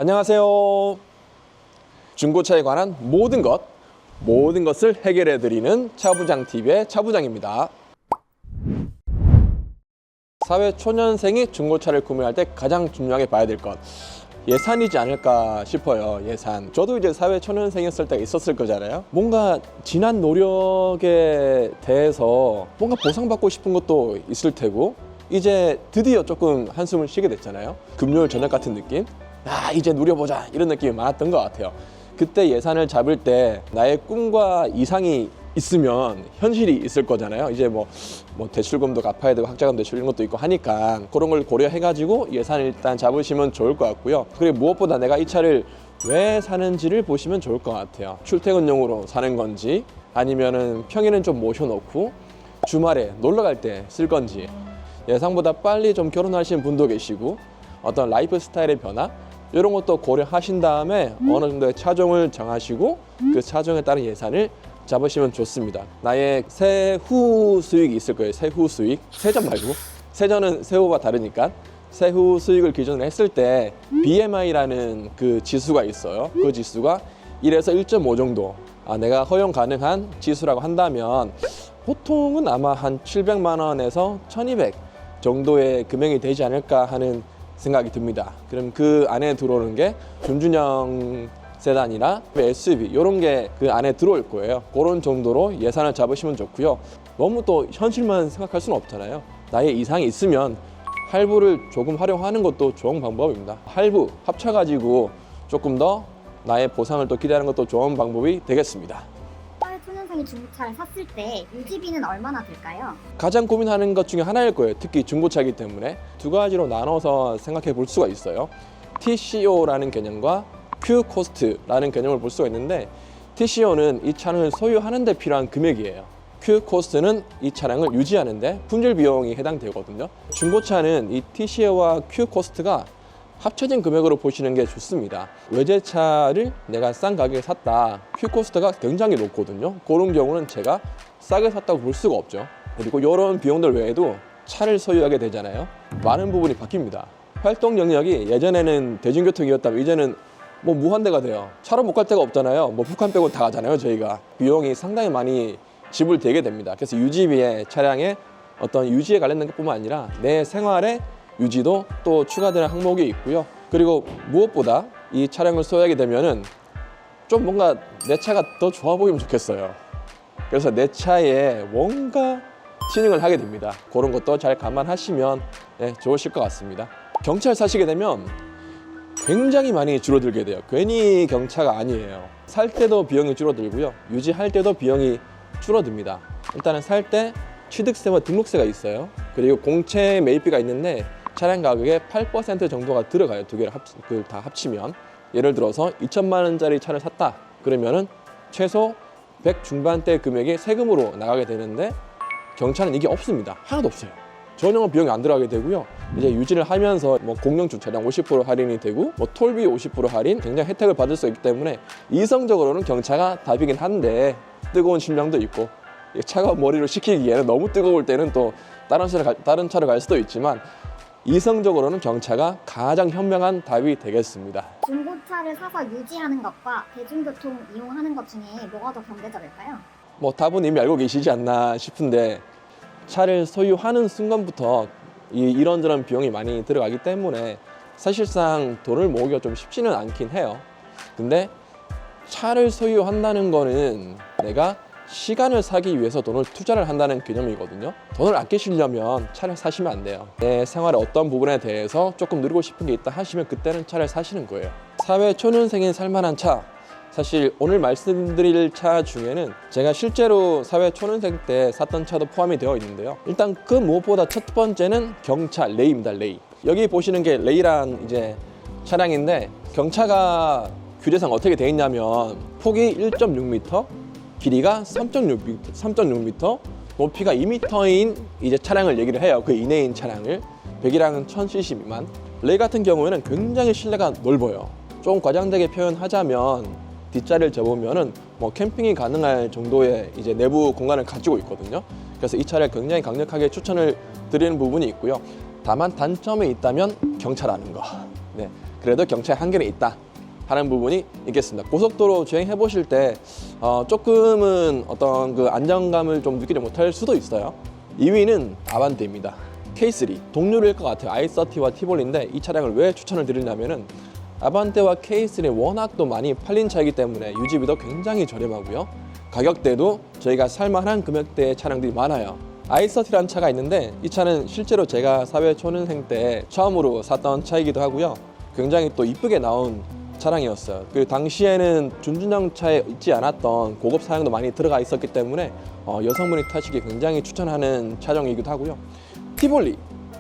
안녕하세요. 중고차에 관한 모든 것을 해결해 드리는 차부장TV의 차부장입니다. 사회 초년생이 중고차를 구매할 때 가장 중요하게 봐야 될 것, 예산이지 않을까 싶어요. 예산. 저도 이제 사회 초년생이었을 때가 있었을 거잖아요. 뭔가 지난 노력에 대해서 뭔가 보상받고 싶은 것도 있을 테고, 이제 드디어 조금 한숨을 쉬게 됐잖아요. 금요일 저녁 같은 느낌? 이제 누려보자, 이런 느낌이 많았던 것 같아요. 그때 예산을 잡을 때 나의 꿈과 이상이 있으면 현실이 있을 거잖아요. 이제 뭐 대출금도 갚아야 되고 학자금 대출 이런 것도 있고 하니까 그런 걸 고려해가지고 예산을 일단 잡으시면 좋을 것 같고요. 그리고 무엇보다 내가 이 차를 왜 사는지를 보시면 좋을 것 같아요. 출퇴근용으로 사는 건지, 아니면은 평일엔 좀 모셔놓고 주말에 놀러 갈 때 쓸 건지, 예상보다 빨리 좀 결혼하신 분도 계시고 어떤 라이프 스타일의 변화 이런 것도 고려하신 다음에 어느 정도의 차종을 정하시고 그 차종에 따른 예산을 잡으시면 좋습니다. 나의 세후 수익이 있을 거예요. 세후 수익. 세전 말고. 세전은 세후와 다르니까. 세후 수익을 기준으로 했을 때 BMI라는 그 지수가 있어요. 그 지수가 1에서 1.5 정도. 내가 허용 가능한 지수라고 한다면 보통은 아마 한 700만 원에서 1200 정도의 금액이 되지 않을까 하는 생각이 듭니다. 그럼 그 안에 들어오는 게 준준형 세단이나 SUV 이런 게 그 안에 들어올 거예요. 그런 정도로 예산을 잡으시면 좋고요. 너무 또 현실만 생각할 수는 없잖아요. 나의 이상이 있으면 할부를 조금 활용하는 것도 좋은 방법입니다. 할부 합쳐가지고 조금 더 나의 보상을 또 기대하는 것도 좋은 방법이 되겠습니다. 사회 초년생이 중고차를 샀을 때 유지비는 얼마나 들까요? 가장 고민하는 것 중에 하나일 거예요. 특히 중고차이기 때문에 두 가지로 나눠서 생각해 볼 수가 있어요. TCO라는 개념과 Q코스트라는 개념을 볼 수가 있는데, TCO는 이 차량을 소유하는 데 필요한 금액이에요. Q코스트는 이 차량을 유지하는데 품질 비용이 해당되거든요. 중고차는 이 TCO와 Q코스트가 합쳐진 금액으로 보시는 게 좋습니다. 외제차를 내가 싼 가격에 샀다. Q코스트가 굉장히 높거든요. 그런 경우는 제가 싸게 샀다고 볼 수가 없죠. 그리고 이런 비용들 외에도 차를 소유하게 되잖아요. 많은 부분이 바뀝니다. 활동 영역이 예전에는 대중교통이었다면 이제는 무한대가 돼요. 차로 못 갈 데가 없잖아요. 북한 빼고 다 가잖아요. 저희가 비용이 상당히 많이 지불되게 됩니다. 그래서 유지비에 차량의 어떤 유지에 관련된 것뿐만 아니라 내 생활의 유지도 또 추가되는 항목이 있고요. 그리고 무엇보다 이 차량을 소유하게 되면은 좀 뭔가 내 차가 더 좋아 보이면 좋겠어요. 그래서 내 차에 뭔가 튜닝을 하게 됩니다. 그런 것도 잘 감안하시면 좋으실 것 같습니다. 경차를 사시게 되면 굉장히 많이 줄어들게 돼요. 괜히 경차가 아니에요. 살 때도 비용이 줄어들고요. 유지할 때도 비용이 줄어듭니다. 일단은 살 때 취득세와 등록세가 있어요. 그리고 공채 매입비가 있는데 차량 가격의 8% 정도가 들어가요. 두 개를 다 합치면. 예를 들어서 2천만 원짜리 차를 샀다. 그러면은 최소 100 중반대 금액이 세금으로 나가게 되는데, 경차는 이게 없습니다. 하나도 없어요. 전혀 비용이 안 들어가게 되고요. 이제 유지를 하면서 공영 주차장 50% 할인이 되고 톨비 50% 할인, 굉장히 혜택을 받을 수 있기 때문에 이성적으로는 경차가 답이긴 한데, 뜨거운 심장도 있고 차가운 머리로 식히기에는 너무 뜨거울 때는 또 다른 차로 갈 수도 있지만, 이성적으로는 경차가 가장 현명한 답이 되겠습니다. 중고차를 사서 유지하는 것과 대중교통 이용하는 것 중에 뭐가 더 경제적일까요? 답은 이미 알고 계시지 않나 싶은데, 차를 소유하는 순간부터 이런저런 비용이 많이 들어가기 때문에 사실상 돈을 모으기가 좀 쉽지는 않긴 해요. 근데 차를 소유한다는 거는 내가 시간을 사기 위해서 돈을 투자를 한다는 개념이거든요. 돈을 아끼시려면 차를 사시면 안 돼요. 내 생활의 어떤 부분에 대해서 조금 누리고 싶은 게 있다 하시면 그때는 차를 사시는 거예요. 사회 초년생이 살만한 차, 사실 오늘 말씀드릴 차 중에는 제가 실제로 사회 초년생 때 샀던 차도 포함이 되어 있는데요. 일단 그 무엇보다 첫 번째는 경차 레이입니다. 레이. 여기 보시는 게 레이란 이제 차량인데, 경차가 규제상 어떻게 되어 있냐면 폭이 1.6m, 길이가 3.6m, 높이가 2m인 이제 차량을 얘기를 해요. 그 이내인 차량을. 배기량은 1000cc 미만. 레이 같은 경우에는 굉장히 실내가 넓어요. 좀 과장되게 표현하자면 뒷자리를 접으면은 캠핑이 가능할 정도의 이제 내부 공간을 가지고 있거든요. 그래서 이 차를 굉장히 강력하게 추천을 드리는 부분이 있고요. 다만 단점이 있다면 경차라는 거. 그래도 경차의 한계는 있다 하는 부분이 있겠습니다. 고속도로 주행해 보실 때 조금은 어떤 그 안정감을 좀 느끼지 못할 수도 있어요. 2위는 아반떼입니다. K3 동료일 것 같아요. i30와 티볼리인데 이 차량을 왜 추천을 드리냐면은 아반떼와 K3는 워낙 또 많이 팔린 차이기 때문에 유지비도 굉장히 저렴하고요. 가격대도 저희가 살만한 금액대의 차량들이 많아요. i30라는 차가 있는데 이 차는 실제로 제가 사회 초년생 때 처음으로 샀던 차이기도 하고요. 굉장히 또 이쁘게 나온 차량이었어요. 그 당시에는 준준형차에 있지 않았던 고급 사양도 많이 들어가 있었기 때문에 여성분이 타시기 굉장히 추천하는 차종이기도 하고요. 티볼리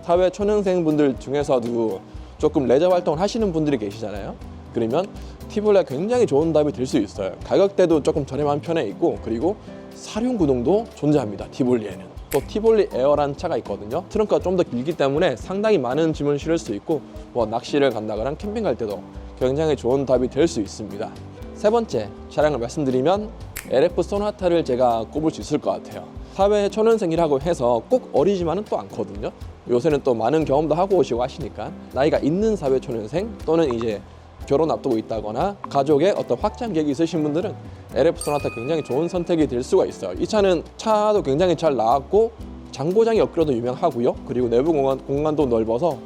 사회 초년생 분들 중에서도 조금 레저 활동을 하시는 분들이 계시잖아요. 그러면 티볼리가 굉장히 좋은 답이 될 수 있어요. 가격대도 조금 저렴한 편에 있고 그리고 사륜 구동도 존재합니다. 티볼리에는 또 티볼리 에어라는 차가 있거든요. 트렁크가 좀 더 길기 때문에 상당히 많은 짐을 실을 수 있고 뭐 낚시를 간다거나 캠핑 갈 때도 굉장히 좋은 답이 될 수 있습니다. 세 번째 차량을 말씀드리면 LF 소나타를 제가 꼽을 수 있을 것 같아요. 사회 초년생이라고 해서 꼭 어리지만은 또 않거든요. 요새는 또 많은 경험도 하고 오시고 하시니까 나이가 있는 사회 초년생 또는 이제 결혼 앞두고 있다거나 가족의 어떤 확장 계획이 있으신 분들은 LF 소나타 굉장히 좋은 선택이 될 수가 있어요. 이 차는 차도 굉장히 잘 나왔고 장고장이 없기로도 유명하고요. 그리고 내부 공간도 넓어서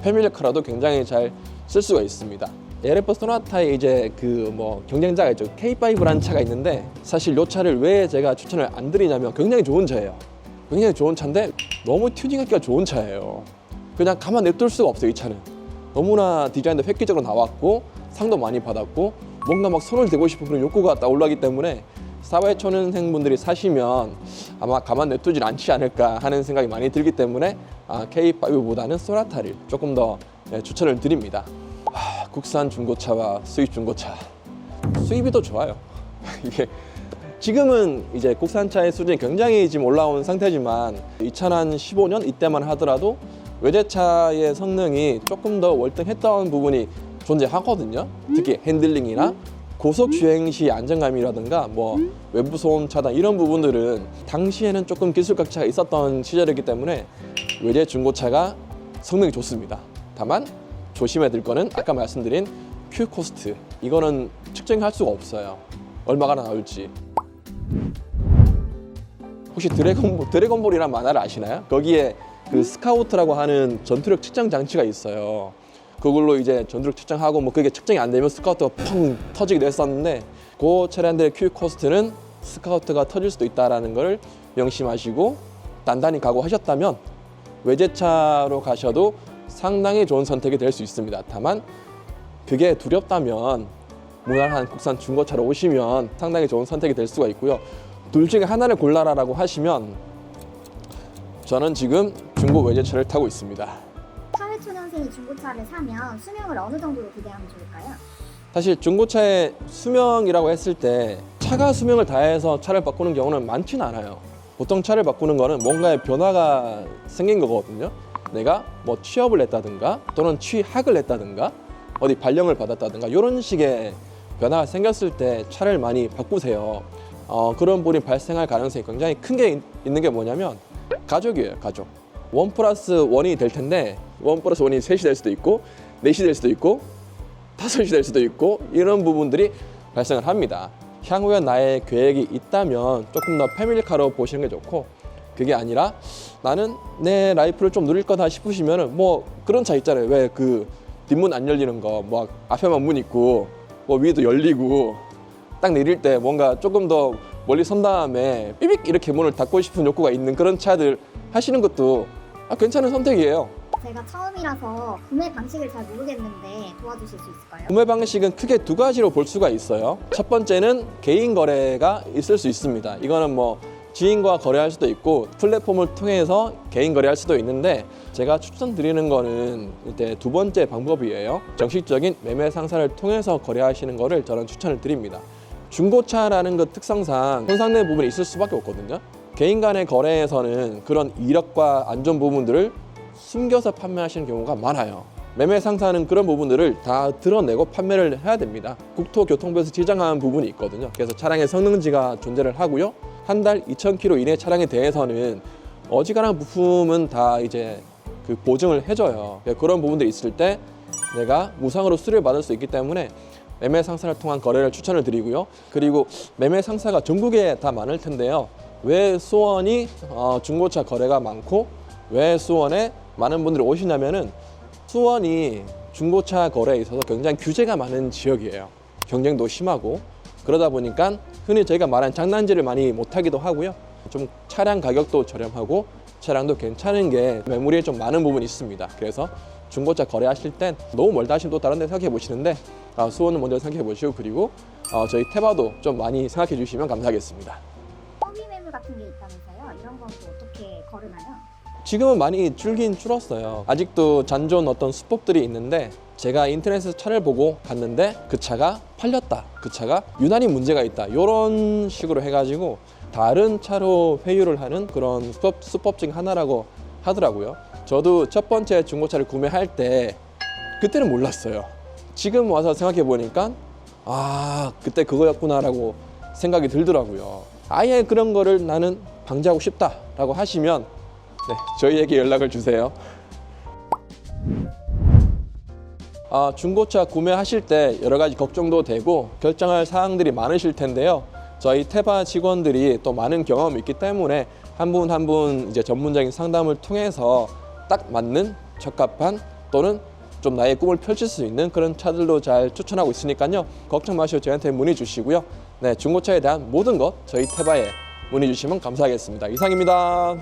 패밀리카라도 굉장히 잘 쓸 수가 있습니다. LF 소나타의 이제 그 뭐 경쟁자가 있죠. K5라는 차가 있는데 사실 이 차를 왜 제가 추천을 안 드리냐면 굉장히 좋은 차예요. 굉장히 좋은 차인데 너무 튜닝하기가 좋은 차예요. 그냥 가만 냅둘 수가 없어요. 이 차는 너무나 디자인도 획기적으로 나왔고 상도 많이 받았고 뭔가 막 손을 대고 싶은 그런 욕구가 딱 올라오기 때문에 사회 초년생분들이 사시면 아마 가만 냅두질 않지 않을까 하는 생각이 많이 들기 때문에 K5보다는 소나타를 조금 더 추천을 드립니다. 국산 중고차와 수입 중고차 수입이 더 좋아요. 이게 지금은 이제 국산차의 수준이 굉장히 지금 올라온 상태지만 2015년 이때만 하더라도 외제차의 성능이 조금 더 월등했던 부분이 존재하거든요. 특히 핸들링이나 고속 주행 시 안정감이라든가 뭐 외부 소음 차단 이런 부분들은 당시에는 조금 기술 격차가 있었던 시절이기 때문에 외제 중고차가 성능이 좋습니다. 다만 조심해야 될 거는 아까 말씀드린 Q 코스트 이거는 측정할 수가 없어요. 얼마가 나올지. 혹시 드래곤볼이라는 만화를 아시나요? 거기에 그 스카우트라고 하는 전투력 측정 장치가 있어요. 그걸로 이제 전투력 측정하고 뭐 그게 측정이 안 되면 스카우트가 펑 터지기도 했었는데 그 차량들의 Q 코스트는 스카우트가 터질 수도 있다는 걸 명심하시고 단단히 각오하셨다면 외제차로 가셔도 상당히 좋은 선택이 될 수 있습니다. 다만 그게 두렵다면 무난한 국산 중고차로 오시면 상당히 좋은 선택이 될 수가 있고요. 둘 중에 하나를 골라라라고 하시면 저는 지금 중고 외제차를 타고 있습니다. 사회 초년생이 중고차를 사면 수명을 어느 정도로 기대하면 좋을까요? 사실 중고차의 수명이라고 했을 때 차가 수명을 다해서 차를 바꾸는 경우는 많지는 않아요. 보통 차를 바꾸는 거는 뭔가의 변화가 생긴 거거든요. 내가 뭐 취업을 했다든가 또는 취학을 했다든가 어디 발령을 받았다든가 이런 식의 변화가 생겼을 때 차를 많이 바꾸세요. 그런 부분이 발생할 가능성이 굉장히 큰 게 있는 게 뭐냐면 가족이에요. 가족. 1+1이 될 텐데 1+1이 3이 될 수도 있고 4이 될 수도 있고 5이 될 수도 있고 이런 부분들이 발생을 합니다. 향후에 나의 계획이 있다면 조금 더 패밀리카로 보시는 게 좋고 그게 아니라 나는 내 라이프를 좀 누릴 거다 싶으시면은 뭐 그런 차 있잖아요. 왜 그 뒷문 안 열리는 거, 뭐 앞에만 문 있고 뭐 위도 열리고 딱 내릴 때 뭔가 조금 더 멀리 선 다음에 삐빅 이렇게 문을 닫고 싶은 욕구가 있는 그런 차들 하시는 것도 괜찮은 선택이에요. 제가 처음이라서 구매 방식을 잘 모르겠는데 도와주실 수 있을까요? 구매 방식은 크게 두 가지로 볼 수가 있어요. 첫 번째는 개인 거래가 있을 수 있습니다. 이거는 뭐 지인과 거래할 수도 있고 플랫폼을 통해서 개인 거래할 수도 있는데 제가 추천드리는 거는 이제 두 번째 방법이에요. 정식적인 매매 상사를 통해서 거래하시는 거를 저는 추천을 드립니다. 중고차라는 것 특성상 손상된 부분이 있을 수밖에 없거든요. 개인 간의 거래에서는 그런 이력과 안전 부분들을 숨겨서 판매하시는 경우가 많아요. 매매 상사는 그런 부분들을 다 드러내고 판매를 해야 됩니다. 국토교통부에서 지정한 부분이 있거든요. 그래서 차량의 성능지가 존재를 하고요. 한 달 2,000km 이내 차량에 대해서는 어지간한 부품은 다 이제 그 보증을 해줘요. 그런 부분들이 있을 때 내가 무상으로 수리를 받을 수 있기 때문에 매매 상사를 통한 거래를 추천을 드리고요. 그리고 매매 상사가 전국에 다 많을 텐데요. 왜 수원이 중고차 거래가 많고 왜 수원에 많은 분들이 오시냐면은 수원이 중고차 거래에 있어서 굉장히 규제가 많은 지역이에요. 경쟁도 심하고 그러다 보니까 흔히 저희가 말하는 장난질을 많이 못하기도 하고요. 좀 차량 가격도 저렴하고 차량도 괜찮은 게 매물이 좀 많은 부분이 있습니다. 그래서 중고차 거래하실 땐 너무 멀다 하시면 또 다른 데 생각해 보시는데 수원은 먼저 생각해 보시고 그리고 저희 테바도 좀 많이 생각해 주시면 감사하겠습니다. 허위 매물 같은 게 있다면서요? 이런 건 또 어떻게 거르나요? 지금은 많이 줄긴 줄었어요. 아직도 잔존 어떤 수법들이 있는데 제가 인터넷에서 차를 보고 갔는데 그 차가 팔렸다. 그 차가 유난히 문제가 있다. 이런 식으로 해가지고 다른 차로 회유를 하는 그런 수법 중 하나라고 하더라고요. 저도 첫 번째 중고차를 구매할 때 그때는 몰랐어요. 지금 와서 생각해 보니까 그때 그거였구나라고 생각이 들더라고요. 아예 그런 거를 나는 방지하고 싶다라고 하시면 네, 저희에게 연락을 주세요. 중고차 구매하실 때 여러 가지 걱정도 되고 결정할 사항들이 많으실 텐데요. 저희 테바 직원들이 또 많은 경험이 있기 때문에 한 분 한 분 이제 전문적인 상담을 통해서 딱 맞는 적합한 또는 좀 나의 꿈을 펼칠 수 있는 그런 차들로 잘 추천하고 있으니까요. 걱정 마시고 저희한테 문의 주시고요. 네, 중고차에 대한 모든 것 저희 테바에 문의 주시면 감사하겠습니다. 이상입니다.